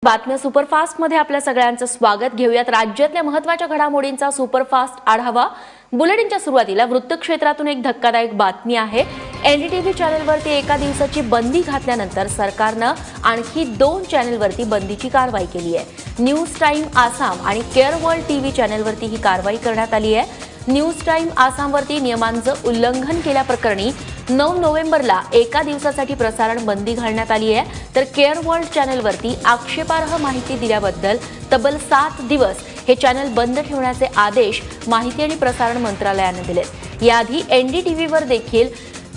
बातम्या सुपरफास्ट मध्ये आपल्या सगळ्यांचं स्वागत. घेऊयात राज्यातल्या महत्त्वाच्या घडामोडींचा सुपरफास्ट आढावा. बुलेटिनच्या सुरुवातीला वृत्त क्षेत्रातून एक धक्कादायक बातमी आहे. एनडीटीव्ही चॅनलवरती एका दिवसाची बंदी घातल्यानंतर सरकारनं आणखी 2 चॅनलवरती बंदीची कारवाई केली आहे. न्यूज टाइम आसाम आणि केअर वर्ल्ड टीव्ही चॅनलवरती ही कारवाई करण्यात आली आहे. न्यूज टाइम आसामवरती नियमांचं उल्लंघन केल्याप्रकरणी 9 नोव्हेंबरला एका दिवसासाठी प्रसारण बंदी घालण्यात आली आहे. तर केअर वर्ल्ड चॅनलवरती आक्षेपार्ह माहिती दिल्याबद्दल तब्बल 7 दिवस हे चॅनल बंद ठेवण्याचे आदेश माहिती आणि प्रसारण मंत्रालयाने दिलेत. याआधी एनडीटीव्हीवर देखील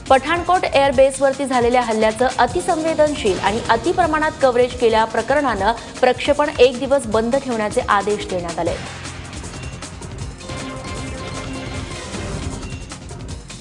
पठाणकोट एअरबेसवरती झालेल्या हल्ल्याचं अतिसंवेदनशील आणि अतिप्रमाणात कव्हरेज केल्या प्रकरणानं प्रक्षेपण 1 दिवस बंद ठेवण्याचे आदेश देण्यात आले.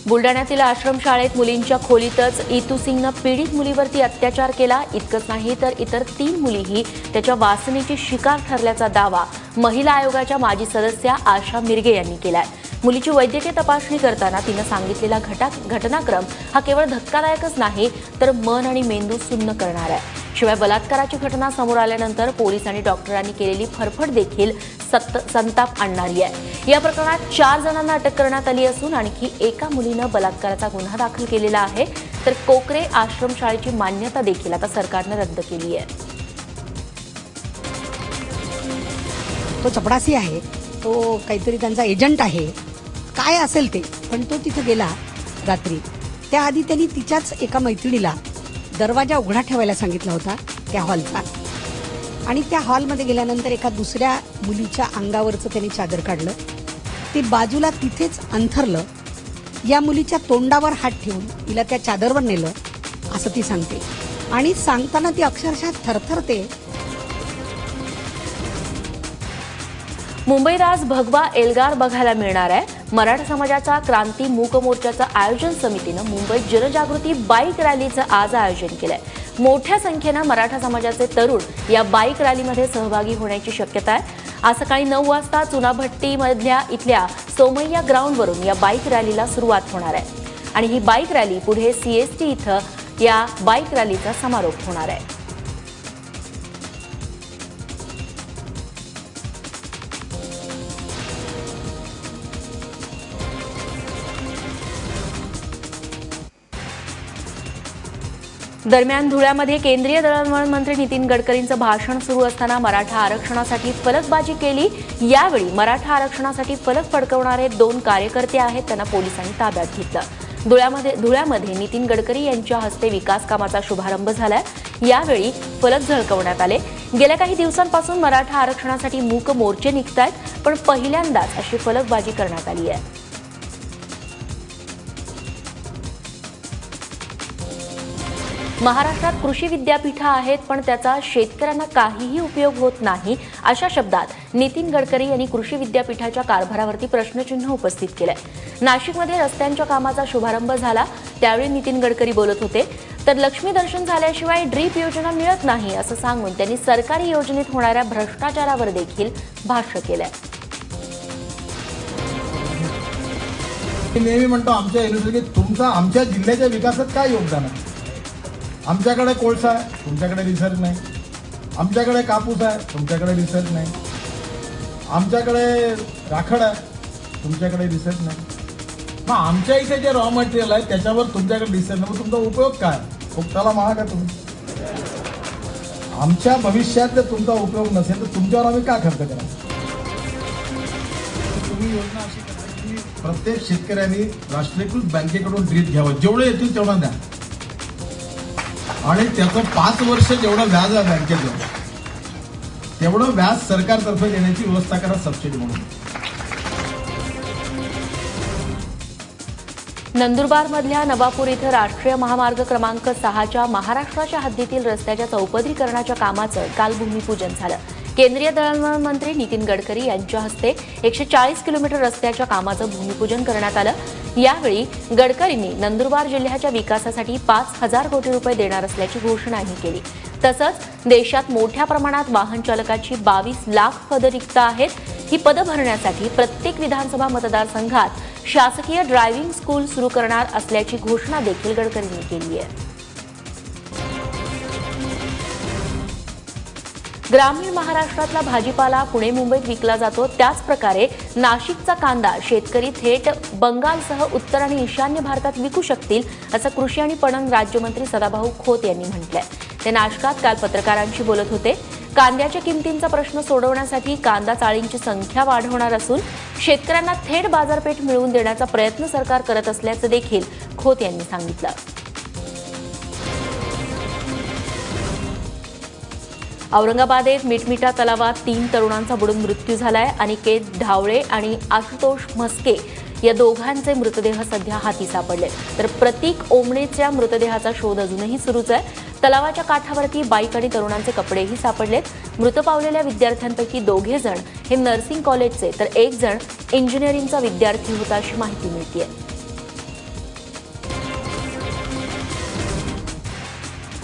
बुलढाण्यातील आश्रमशाळेत मुलींच्या खोलीतच इतू सिंगनं पीडित मुलीवरती अत्याचार केला. इतकंच नाही तर इतर 3 मुलीही त्याच्या वासनेची शिकार ठरल्याचा दावा महिला आयोगाच्या माजी सदस्या आशा मिरगे यांनी केलाय. मुलीची वैद्यकीय तपासणी करताना तिनं सांगितलेला घटनाक्रम हा केवळ धक्कादायकच नाही तर मन आणि मेंदू सुन्न करणारा आहे. शिवाय बलात्काराची घटना समोर आल्यानंतर पोलीस आणि डॉक्टरांनी केलेली फरफट देखील संताप आणणारी आहे. या प्रकरणात 4 जणांना अटक करण्यात आली असून आणखी एका मुलीनं बलात्काराचा गुन्हा दाखल केलेला आहे. तर कोकरे आश्रमशाळेची मान्यता देखील आता सरकारनं रद्द केली आहे. तो चपडासी आहे, तो काहीतरी त्यांचा एजंट आहे, काय असेल ते, पण तो तिथे गेला रात्री. त्याआधी त्यांनी तिच्याच एका मैत्रिणीला दरवाजा उघडा ठेवायला सांगितला होता त्या हॉलचा, आणि त्या हॉलमध्ये गेल्यानंतर एका दुसऱ्या मुलीच्या अंगावरचं त्यांनी चादर काढलं, ते बाजूला तिथेच अंथरलं, या मुलीच्या तोंडावर हात ठेवून तिला त्या चादरवर नेलं असं ती सांगते. आणि सांगताना ती अक्षरशः थरथरते. मुंबईत आज भगवा एल्गार बघायला मिळणार आहे. मराठा समाजाचा क्रांती मूक मोर्चाचं आयोजन समितीनं मुंबईत जनजागृती बाईक रॅलीचं आज आयोजन केलंय. मोठ्या संख्येनं मराठा समाजाचे तरुण या बाईक रॅलीमध्ये सहभागी होण्याची शक्यता आहे. आज सकाळी 9 वाजता चुनाभट्टीमधल्या इथल्या सोमय्या ग्राउंडवरून या बाईक रॅलीला सुरुवात होणार आहे आणि ही बाईक रॅली पुढे सीएसटी इथं या बाईक रॅलीचा समारोप होणार आहे. दरम्यान धुळ्यामध्ये केंद्रीय दळणवळण मंत्री नितीन गडकरींचं भाषण सुरू असताना मराठा आरक्षणासाठी फलकबाजी केली. यावेळी मराठा आरक्षणासाठी फलक फडकवणारे 2 कार्यकर्ते आहेत, त्यांना पोलिसांनी ताब्यात घेतलं. धुळ्यामध्ये नितीन गडकरी यांच्या हस्ते विकास कामाचा शुभारंभ झालाय. यावेळी फलक झळकवण्यात आले. गेल्या काही दिवसांपासून मराठा आरक्षणासाठी मूक मोर्चे निघतायत, पण पहिल्यांदाच अशी फलकबाजी करण्यात आली आहे. महाराष्ट्रात कृषी विद्यापीठं आहेत, पण त्याचा शेतकऱ्यांना काहीही उपयोग होत नाही, अशा शब्दात नितीन गडकरी यांनी कृषी विद्यापीठाच्या कारभारावरती प्रश्नचिन्ह उपस्थित केलंय. नाशिकमध्ये रस्त्यांच्या कामाचा शुभारंभ झाला, त्यावेळी नितीन गडकरी बोलत होते. तर लक्ष्मी दर्शन झाल्याशिवाय ड्रीप योजना मिळत नाही असं सांगून त्यांनी सरकारी योजनेत होणाऱ्या भ्रष्टाचारावर देखील भाष्य केलंय. नेहमी म्हणतो आमच्या युनिव्हर्सिटीत तुमचा आमच्या जिल्ह्याच्या विकासात काय योगदान आहे? आमच्याकडे कोळसा आहे, तुमच्याकडे रिसर्च नाही. आमच्याकडे कापूस आहे, तुमच्याकडे रिसर्च नाही. आमच्याकडे राखड आहे, तुमच्याकडे रिसर्च नाही. मग आमच्या इथे जे रॉ मटेरियल आहे त्याच्यावर तुमच्याकडे रिसर्च नाही, मग तुमचा उपयोग काय? फुकटाला महाग आहे तुम्ही. आमच्या भविष्यात जर तुमचा उपयोग नसेल तर तुमच्यावर आम्ही का खर्च करा? तुम्ही योजना अशी करा की प्रत्येक शेतकऱ्यांनी राष्ट्रीयकृत बँकेकडून ड्रीप घ्यावं, जेवढे येतील तेवढा द्या, आणि त्याचं 5 वर्ष जेवढं व्याज आहे बँकेचं तेवढं व्याज सरकारतर्फे देण्याची व्यवस्था करा सबसिडी म्हणून. नंदुरबारमधल्या नवापूर इथं राष्ट्रीय महामार्ग क्रमांक 6च्या महाराष्ट्राच्या हद्दीतील रस्त्याच्या चौपदरीकरणाच्या कामाचं काल भूमिपूजन झालं. केंद्रीय दळणवळण मंत्री नितीन गडकरी यांच्या हस्ते 140 किलोमीटर रस्त्याच्या कामाचं भूमिपूजन करण्यात आलं. यावेळी गडकरींनी नंदुरबार जिल्ह्याच्या विकासासाठी 5,000 कोटी रुपये देणार असल्याची घोषणाही केली. तसंच देशात मोठ्या प्रमाणात वाहन चालकाची 22 लाख पदं रिक्त आहेत. ही पदं भरण्यासाठी प्रत्येक विधानसभा मतदारसंघात शासकीय ड्रायव्हिंग स्कूल सुरू करणार असल्याची घोषणा देखील गडकरींनी केली आहे. ग्रामीण महाराष्ट्रातला भाजीपाला पुणे मुंबईत विकला जातो, त्याच प्रकारे नाशिकचा कांदा शेतकरी थेट बंगालसह उत्तर आणि ईशान्य भारतात विकू शकतील, असं कृषी आणि पणन राज्यमंत्री सदाभाऊ खोत यांनी म्हटलंय. ते नाशकात काल पत्रकारांशी बोलत होते. कांद्याच्या किमतींचा प्रश्न सोडवण्यासाठी कांदा चाळींची संख्या वाढवणार असून शेतकऱ्यांना थेट बाजारपेठ मिळवून देण्याचा प्रयत्न सरकार करत असल्याचं देखील खोत यांनी सांगितलं. औरंगाबादेत मिटमिटा तलावात 3 तरुणांचा बुडून मृत्यू झालाय. अनिकेत ढावळे आणि आशुतोष म्हस्के या दोघांचे मृतदेह सध्या हाती सापडले, तर प्रतीक ओमणेच्या मृतदेहाचा शोध अजूनही सुरूच आहे. तलावाच्या काठावरती बाईक आणि तरुणांचे कपडेही सापडलेत. मृत पावलेल्या विद्यार्थ्यांपैकी 2 जण हे नर्सिंग कॉलेजचे तर 1 जण इंजिनिअरिंगचा विद्यार्थी होता, अशी माहिती मिळतेय.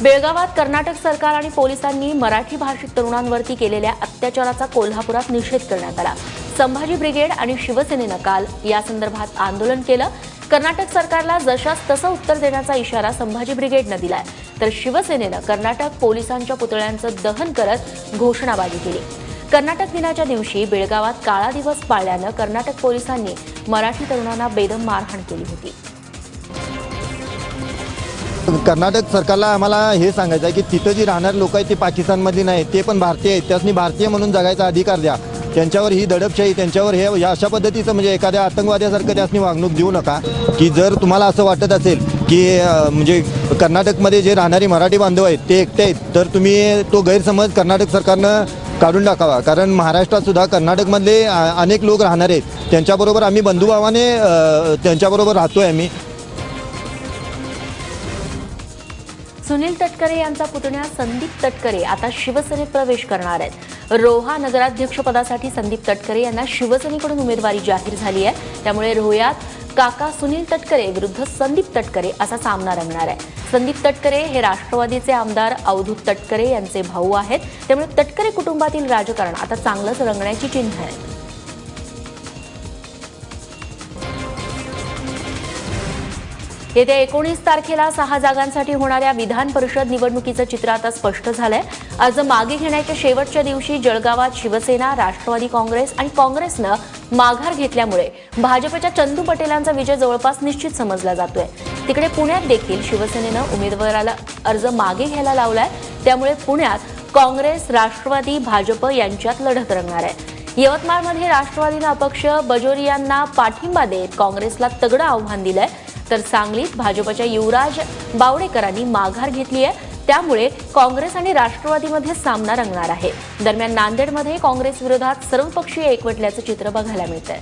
बेळगावात कर्नाटक सरकार आणि पोलिसांनी मराठी भाषिक तरुणांवरती केलेल्या अत्याचाराचा कोल्हापुरात निषेध करण्यात आला. संभाजी ब्रिगेड आणि शिवसेनेनं काल या संदर्भात आंदोलन केलं. कर्नाटक सरकारला जशास तसं उत्तर देण्याचा इशारा संभाजी ब्रिगेडनं दिलाय, तर शिवसेनेनं कर्नाटक पोलिसांच्या पुतळ्यांचं दहन करत घोषणाबाजी केली. कर्नाटक दिनाच्या दिवशी बेळगावात काळा दिवस पाळल्यानं कर्नाटक पोलिसांनी मराठी तरुणांना बेदम मारहाण केली होती. कर्नाटक सरकारला आम्हाला हे सांगायचं आहे की तिथं जी राहणारे लोक आहेत ते पाकिस्तानमधली नाही, ते पण भारतीय आहेत. त्यासनी भारतीय म्हणून जगायचा अधिकार द्या. त्यांच्यावर ही दडपशाही, त्यांच्यावर हे अशा पद्धतीचं म्हणजे एखाद्या आतंकवाद्यासारखं त्यासनी वागणूक देऊ नका. की जर तुम्हाला असं वाटत असेल की म्हणजे कर्नाटकमध्ये जे राहणारी मराठी बांधव आहेत ते एकटे आहेत, तर तुम्ही तो गैरसमज कर्नाटक सरकारनं काढून टाकावा. कारण महाराष्ट्रात सुद्धा कर्नाटकमधले अनेक लोक राहणार आहेत. त्यांच्याबरोबर आम्ही बंधुभावाने त्यांच्याबरोबर राहतोय आम्ही. सुनील तटकरे यांचा पुतण्या संदीप तटकरे आता शिवसेनेत प्रवेश करणार आहेत. रोहा नगराध्यक्षपदासाठी संदीप तटकरे यांना शिवसेनेकडून उमेदवारी जाहीर झाली आहे. त्यामुळे रोह्यात काका सुनील तटकरे विरुद्ध संदीप तटकरे असा सामना रंगणार आहे. संदीप तटकरे हे राष्ट्रवादीचे आमदार अवधूत तटकरे यांचे भाऊ आहेत. त्यामुळे तटकरे कुटुंबातील राजकारण आता चांगलंच रंगण्याची चिन्ह आहे. येत्या 19 तारखेला 6 जागांसाठी होणाऱ्या विधान परिषद निवडणुकीचं चित्र आता स्पष्ट झालंय. अर्ज मागे घेण्याच्या शेवटच्या दिवशी जळगावात शिवसेना, राष्ट्रवादी काँग्रेस आणि काँग्रेसनं माघार घेतल्यामुळे भाजपच्या चंदू पटेलांचा विजय जवळपास निश्चित समजला जातोय. तिकडे पुण्यात देखील शिवसेनेनं उमेदवाराला अर्ज मागे घ्यायला लावलाय. त्यामुळे पुण्यात काँग्रेस, राष्ट्रवादी, भाजप यांच्यात लढत रंगणार आहे. यवतमाळमध्ये राष्ट्रवादीनं अपक्ष बजोरियांना पाठिंबा देत काँग्रेसला तगडं आव्हान दिलंय, तर सांगलीत भाजपच्या युवराज बावडेकरांनी माघार घेतली आहे. त्यामुळे काँग्रेस आणि राष्ट्रवादीमध्ये सामना रंगणार आहे. दरम्यान नांदेडमध्ये काँग्रेस विरोधात सर्वपक्षीय एकवटल्याचं चित्र बघायला मिळतंय.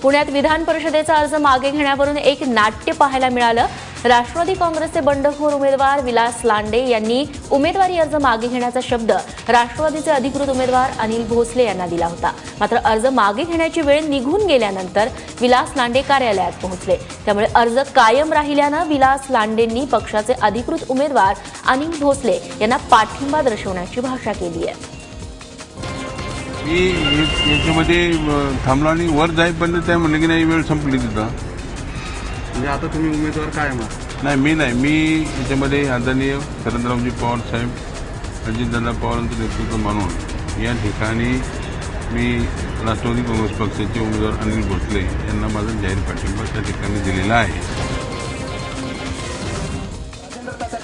पुण्यात विधान परिषदेचा अर्ज मागे घेण्यावरून एक नाट्य पाहायला मिळालं. राष्ट्रवादी काँग्रेसचे बंडखोर उमेदवार विलास लांडे यांनी उमेदवारी अर्ज मागे घेण्याचा शब्द राष्ट्रवादीचे अधिकृत उमेदवार अनिल भोसले यांना दिला होता. मात्र अर्ज मागे घेण्याची वेळ निघून गेल्यानंतर विलास लांडे कार्यालयात पोहोचले. त्यामुळे अर्ज कायम राहिल्यानं विलास लांडेंनी पक्षाचे अधिकृत उमेदवार अनिल भोसले यांना पाठिंबा दर्शवण्याची भाषा केली आहे. मी याच्यामध्ये थांबलो आणि वर जाईपर्यंत त्या म्हणलं की नाही वेळ संपली तिथं. म्हणजे आता तुम्ही उमेदवार काय मग? नाही, मी याच्यामध्ये आदरणीय शरदरावजी पवार साहेब, अजितदादा पवारांचं नेतृत्व म्हणून या ठिकाणी मी राष्ट्रवादी काँग्रेस पक्षाचे उमेदवार अनिल भोसले यांना माझा जाहीर पाठिंबा त्या ठिकाणी दिलेला आहे.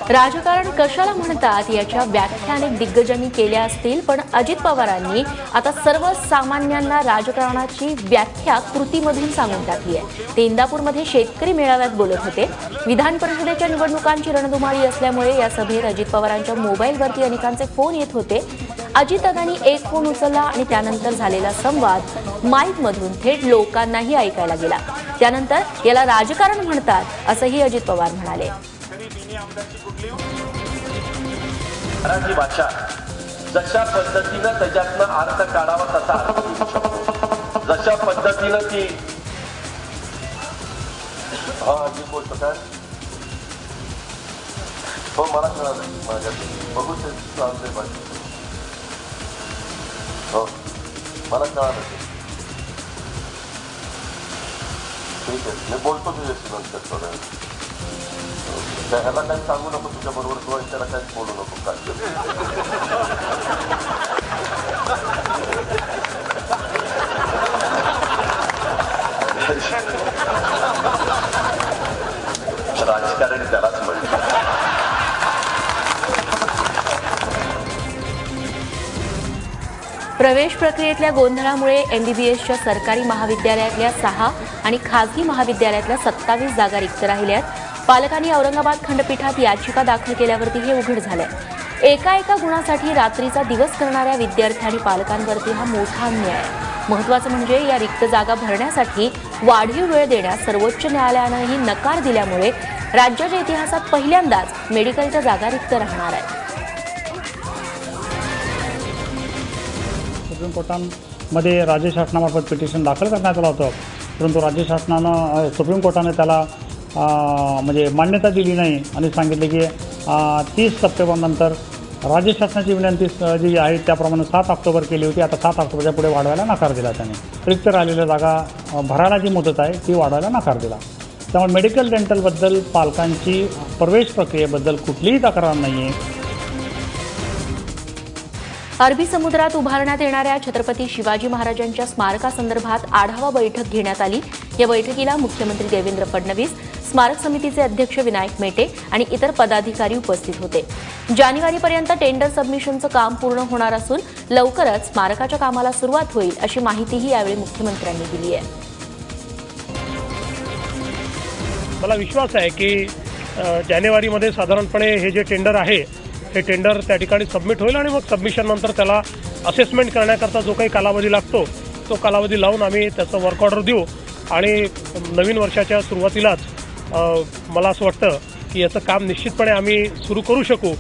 राजकारण कशाला म्हणतात याच्या व्याख्या अनेक दिग्गजांनी केल्या असतील, पण अजित पवारांनी आता सर्वसामान्यांना राजकारणाची व्याख्या कृतीमधून सांगून टाकली आहे. ते इंदापूरमध्ये शेतकरी मेळाव्यात बोलत होते. विधान परिषदेच्या निवडणुकांची रणधुमाळी असल्यामुळे या सभेत अजित पवारांच्या मोबाईलवरती अनेकांचे फोन येत होते. अजितदादांनी एक फोन उचलला आणि त्यानंतर झालेला संवाद माईकमधून थेट लोकांनाही ऐकायला गेला. त्यानंतर याला राजकारण म्हणतात असंही अजित पवार म्हणाले. मराठी भाषा जशा पद्धतीनं त्याच्यातनं अर्थ काढावा तसा अर्थ देऊ शकतो. जशा पद्धतीनं ती जी बोलतो काय हो मला कळालं माझ्या बघू चालतंय पाहिजे हो मला कळालं ठीक आहे मी बोलतो तुझ्याशी नंतर थोडं ह्याला काही सांगू नको. आमच्या बरोबर तो त्याला काहीच बोलू नको काय. राजकारण त्यालाच म्हणतात. प्रवेश प्रक्रियेतल्या गोंधळामुळे MBBSच्या सरकारी महाविद्यालयातल्या 6 आणि खासगी महाविद्यालयातल्या 27 जागा रिक्त राहिल्या आहेत. पालकांनी औरंगाबाद खंडपीठात याचिका दाखल केल्यावरती हे उघड झालंय. एका गुणासाठी रात्रीचा दिवस करणाऱ्या विद्यार्थी आणि पालकांवरती हा मोठा अन्याय आहे. महत्त्वाचं म्हणजे या रिक्त जागा भरण्यासाठी वाढीव वेळ देण्यास सर्वोच्च न्यायालयानंही नकार दिल्यामुळे राज्याच्या इतिहासात पहिल्यांदाच मेडिकलच्या जागा रिक्त राहणार आहेत. सुप्रीम कोर्टामध्ये राज्य शासनामार्फत पिटिशन दाखल करण्यात आलं होतं, परंतु राज्य शासनानं सुप्रीम कोर्टाने त्याला म्हणजे मान्यता दिली नाही आणि सांगितले की 30 सप्टेंबरनंतर राज्य शासनाची विनंती जी आहे त्याप्रमाणे 7 ऑक्टोबर केली होती. आता 7 ऑक्टोबरच्या पुढे वाढवायला नकार दिला त्याने. रिक्त राहिलेल्या जागा भरायला जी मुदत आहे ती वाढवायला नकार दिला. त्यामुळे मेडिकल डेंटलबद्दल पालकांची प्रवेश प्रक्रियेबद्दल कुठलीही तक्रार नाही आहे. अरबी समुद्रात उभारण्यात येणाऱ्या छत्रपती शिवाजी महाराजांच्या स्मारकासंदर्भात आढावा बैठक घेण्यात आली. या बैठकीला मुख्यमंत्री देवेंद्र फडणवीस, स्मारक समितीचे अध्यक्ष विनायक मेटे आणि इतर पदाधिकारी उपस्थित होते. जानेवारीपर्यंत टेंडर सबमिशनचं काम पूर्ण होणार असून लवकरच स्मारकाच्या कामाला सुरुवात होईल अशी माहितीही यावेळी मुख्यमंत्र्यांनी दिली आहे. मला विश्वास आहे की जानेवारीमध्ये साधारणपणे हे जे टेंडर आहे हे टेंडर त्या ठिकाणी सबमिट होईल आणि मग सबमिशन नंतर त्याला असेसमेंट करण्याकरता जो काही कालावधी लागतो तो कालावधी लावून आम्ही त्याचं वर्क ऑर्डर देऊ आणि नवीन वर्षाच्या सुरुवातीलाच मला असं वाटतं की याचं काम निश्चितपणे आम्ही सुरू करू शकू.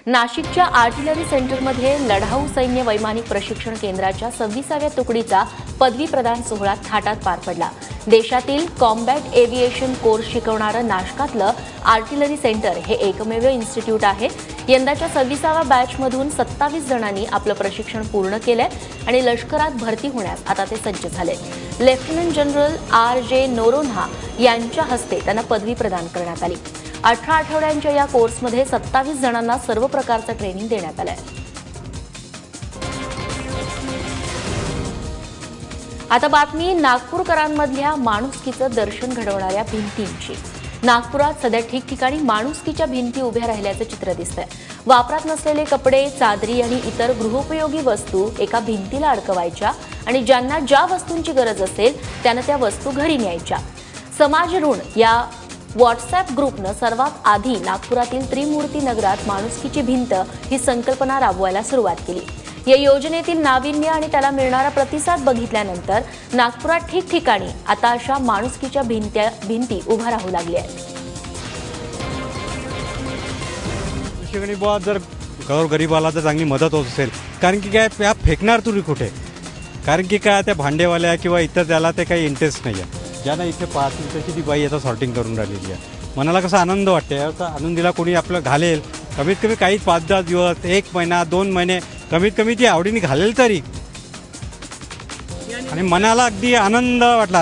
नाशिकच्या आर्टिलरी सेंटरमध्ये लढाऊ सैन्य वैमानिक प्रशिक्षण केंद्राच्या 26व्या तुकडीचा पदवी प्रदान सोहळा थाटात पार पडला. देशातील कॉम्बॅट एव्हिएशन कोर्स शिकवणारं नाशकातलं आर्टिलरी सेंटर हे एकमेव इन्स्टिट्यूट आहे. यंदाच्या 26व्या बॅचमधून 27 जणांनी आपलं प्रशिक्षण पूर्ण केलंय आणि लष्करात भरती होण्यास आता ते सज्ज झाले. लेफ्टनंट जनरल RJ नोरोन्हा यांच्या हस्ते त्यांना पदवी प्रदान करण्यात आली. 18 आठवड्यांच्या या कोर्समध्ये 27 जणांना सर्व प्रकारचं ट्रेनिंग देण्यात आलंय. आता बातमी नागपूरकरांमधल्या माणुसकीचं दर्शन घडवणाऱ्या भिंतींची. नागपुरात सध्या ठिकठिकाणी माणुसकीच्या भिंती उभ्या राहिल्याचं चित्र दिसतंय. वापरात नसलेले कपडे, चादरी आणि इतर गृहोपयोगी वस्तू एका भिंतीला अडकवायच्या आणि ज्यांना ज्या वस्तूंची गरज असेल त्यांना त्या वस्तू घरी न्यायच्या. समाज ऋण या व्हॉट्सअप ग्रुपनं सर्वात आधी नागपुरातील त्रिमूर्ती नगरात माणुसकीची भिंत ही संकल्पना राबवायला सुरुवात केली. या योजनेतील नाविन्य आणि त्याला मिळणारा प्रतिसाद बघितल्यानंतर नागपुरात ठिकठिकाणी आता अशा माणुसकीच्या भिंती उभ्या राहू लागल्या आहेत. जर गरीबाला जर चांगली मदत होत असेल, कारण की काय त्या फेकणार तुम्ही कुठे, कारण की काय त्या भांडेवाल्या किंवा इतर त्याला ते काही इंटरेस्ट नाही आहे. ज्यांना इथे पाहतील तशी ती बाई आता सॉर्टिंग करून राहिलेली आहे. मनाला कसा आनंद वाटते, याचा आनंदीला कोणी आपलं घालेल कमीत कमी काही 5-10 दिवस, 1 महिना, 2 महिने कमीत कमी ती आवडीने घालेल तरी, आणि मनाला अगदी आनंद वाटला.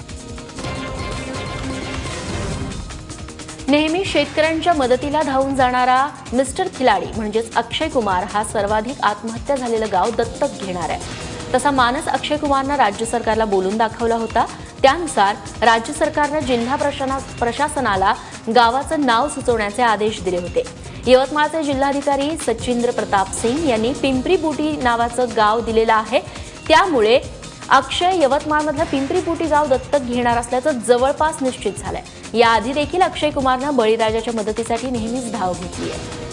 नेहमी शेतकऱ्यांच्या मदतीला धावून जाणारा मिस्टर खिलाडी म्हणजेच अक्षय कुमार हा सर्वाधिक आत्महत्या झालेलं गाव दत्तक घेणार आहे. तसा मानस अक्षय कुमारनं राज्य सरकारला बोलून दाखवला होता. त्यानुसार राज्य सरकारनं जिल्हा प्रशासनाला गावाचं नाव सुचवण्याचे आदेश दिले होते. यवतमाळचे जिल्हाधिकारी सचिंद्र प्रताप सिंग यांनी पिंपरी बुटी नावाचं गाव दिलेलं आहे. त्यामुळे अक्षय यवतमाळमधलं पिंपरी बुटी गाव दत्तक घेणार असल्याचं जवळपास निश्चित झालंय. याआधी देखील अक्षय कुमारनं बळीराजाच्या मदतीसाठी नेहमीच धाव घेतली आहे.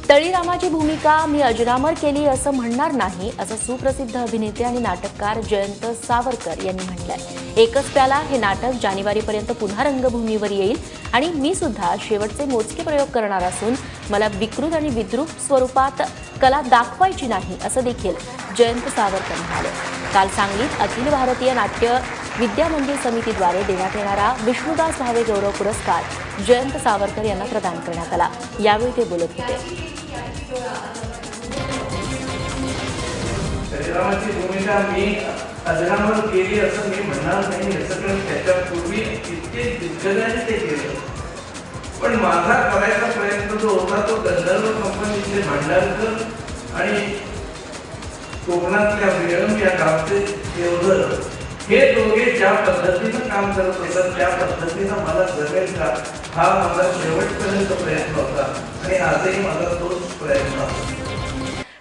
तळीरामाची भूमिका मी अजरामर केली असं म्हणणार नाही, असं सुप्रसिद्ध अभिनेते आणि नाटककार जयंत सावरकर यांनी म्हटलंय. एकच प्याला हे नाटक जानेवारीपर्यंत पुन्हा रंगभूमीवर येईल आणि मी सुद्धा शेवटचे मोजके प्रयोग करणार असून मला विकृत आणि विद्रूप स्वरूपात कला दाखवायची नाही, असं देखील जयंत सावरकर म्हणाले. काल सांगलीत अखिल भारतीय नाट्य विद्या मंदिर समितीद्वारे देण्यात येणारा विष्णुदास भावे गौरव पुरस्कार जयंत सावरकर यांना प्रदान करण्यात आला. यावेळी ते बोलत होते. संग्रामाची भूमिका मी अजरामर केली असं मी म्हणणार नाही. हे सगळं त्याच्यापूर्वी इतके दिग्गजांनी ते केलं. पण माझा करायचा प्रयत्न जो होता तो गंधर्व कंपनीचे भांडारकर आणि कोकणातल्या विळंब या गावचे देवधर हे दोघे ज्या पद्धतीनं काम करत होतात त्या पद्धतीनं मला जगेल का हा माझा शेवटपर्यंत प्रयत्न होता आणि आजही माझा तोच प्रयत्न आहे.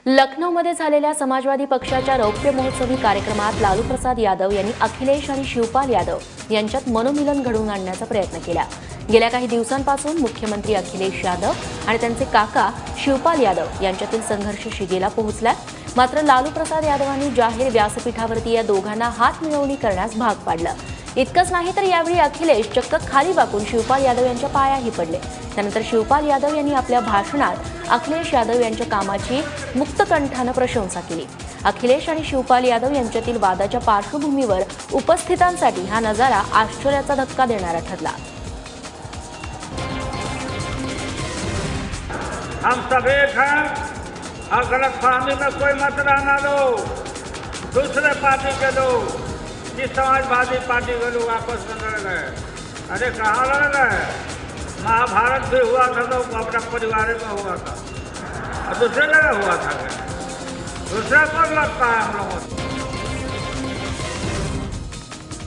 लखनौमध्ये झालेल्या समाजवादी पक्षाच्या रौप्य महोत्सवी कार्यक्रमात लालू प्रसाद यादव यांनी अखिलेश आणि शिवपाल यादव यांच्यात मनोमिलन घडवून आणण्याचा प्रयत्न केला. गेल्या काही दिवसांपासून मुख्यमंत्री अखिलेश यादव आणि त्यांचे काका शिवपाल यादव यांच्यातील संघर्ष शिगेला पोहोचला. मात्र लालू प्रसाद यादवांनी जाहीर व्यासपीठावरती या दोघांना हात मिळवणी करण्यास भाग पाडलं. इतकंच नाही तर यावेळी अखिलेश चक्क खाली वाकून शिवपाल यादव यांच्या पायाही पडले. त्यानंतर शिवपाल यादव यांनी आपल्या भाषणात अखिलेश यादव यांच्या कामाची मुक्तकंठानं प्रशंसा केली. अखिलेश आणि शिवपाल यादव यांच्यातील वादाच्या पार्श्वभूमीवर उपस्थितांसाठी हा नजारा आश्चर्याचा धक्का देणारा ठरला. हम सब एक हैं और गलतफहमी में कोई मत रहना दो. दूसरे पार्टी के लोग, जिस समाजवादी पार्टी के लोग आपस में लड़ गए, अरे कहाँ लड़ गए? महाभारत भी हुआ था तो अपना परिवार में हुआ था और दूसरे जगह हुआ था. दूसरा कौन लगता है हम लोगों को?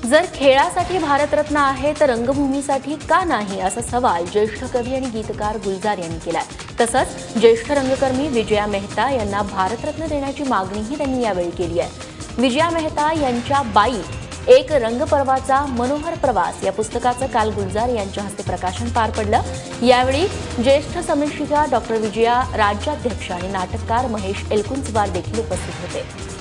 जर खेळासाठी भारतरत्न आहे तर रंगभूमीसाठी का नाही असा सवाल ज्येष्ठ कवी आणि गीतकार गुलजार यांनी केलाय. तसंच ज्येष्ठ रंगकर्मी विजया मेहता यांना भारतरत्न देण्याची मागणीही त्यांनी यावेळी केली आहे. विजया मेहता यांच्या बाई एक रंगपर्वाचा मनोहर प्रवास या पुस्तकाचं काल गुलजार यांच्या हस्ते प्रकाशन पार पडलं. यावेळी ज्येष्ठ समीक्षिका डॉक्टर विजया, राज्याध्यक्ष आणि नाटककार महेश एलकुंचवार देखील उपस्थित होते.